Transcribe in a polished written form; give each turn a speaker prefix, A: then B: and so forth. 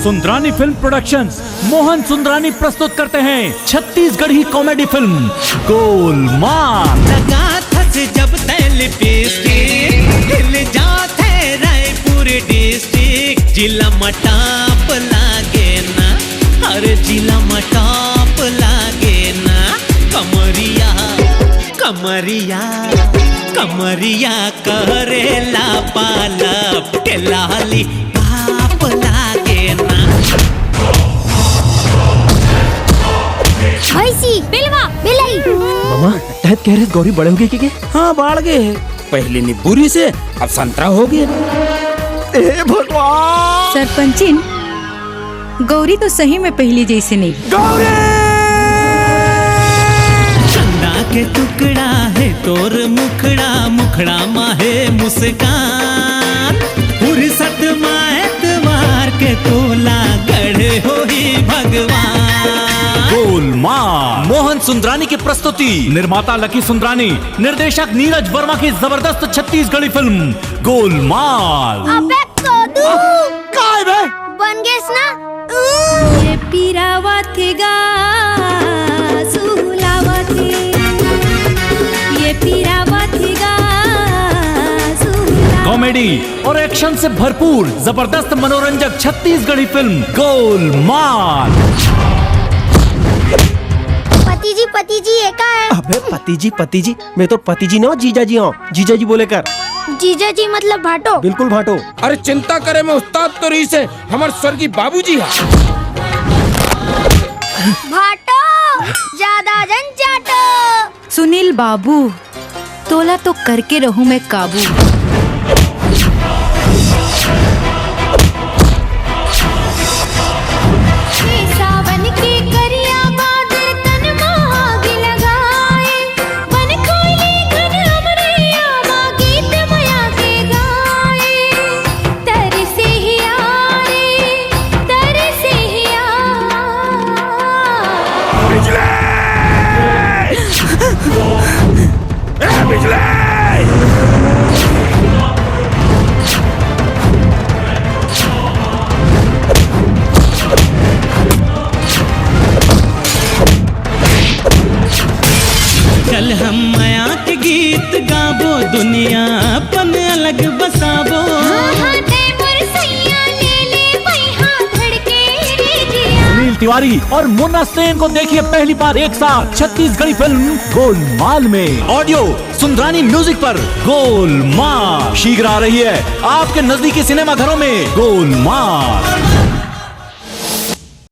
A: Sundarani film productions Mohan Sundarani प्रस्तुत करते हैं छत्तीसगढ़ी कॉमेडी फिल्म गोलमाल।
B: लगा थस जब तैल लिपस्टिक हिल जाते रायपुर डिस्ट्रिक्ट जिला मटाप लागे ना, अरे जिला मटाप लागे ना। कमरिया कमरिया कमरिया करेला पालप के लाली पाप लागे ना।
C: बिलवा बिलाई
D: मामा तहत कह रहे गौरी बड़े हो गए क्या?
E: हाँ बढ़ गए, पहले नींबूरी से अब संतरा हो गए।
D: भगवान
F: सरपंचिन, गौरी तो सही में पहली जैसे नहीं।
B: चंदा के टुकड़ा है तोर मुखड़ा, मुखड़ा माहे मुस्कान। फुर्सत माएतवार के तोला गढ़े हो ही भगवान।
A: गोलमाल मोहन सुंदरानी की प्रस्तुति, निर्माता लकी सुंदरानी, निर्देशक नीरज वर्मा की जबरदस्त छत्तीसगढ़ी फिल्म गोलमाल।
C: अबे कोदू
D: काय बे
C: बन गेस ना।
F: ये पीरावा थे गा सुलावा थे, ये पीरावा थे गा सुलावा।
A: कॉमेडी और एक्शन से भरपूर जबरदस्त मनोरंजक छत्तीसगढ़ी फिल्म गोलमाल।
C: पति जी ये का है?
D: अबे पति जी मैं तो पति जी ना जीजा जी हूँ, जीजा जी बोले कर।
C: जीजा जी मतलब भाटो?
D: बिल्कुल भाटो।
E: अरे चिंता करे में उस्ताद तो रही से हमारे स्वर्गीय बाबूजी है।
C: भाटो ज्यादा जन चाटो।
F: सुनील बाबू, तोला तो करके रहूं मैं काबू।
C: सावन के करिया बादल तन महाग लगाए, बन कोयली घन अमरिया माँ गीत माया के गाए। तरसे ही आरे तरसे ही
B: कल हम माया के गीत गाबो, दुनिया अपन अलग बसाबो।
A: सुनील तिवारी और मुन्ना सेन को देखिए पहली बार एक साथ छत्तीसगढ़ी फिल्म गोलमाल में। ऑडियो सुंदरानी म्यूजिक पर गोलमाल शीघ्र आ रही है आपके नजदीकी सिनेमा घरों में। गोलमाल।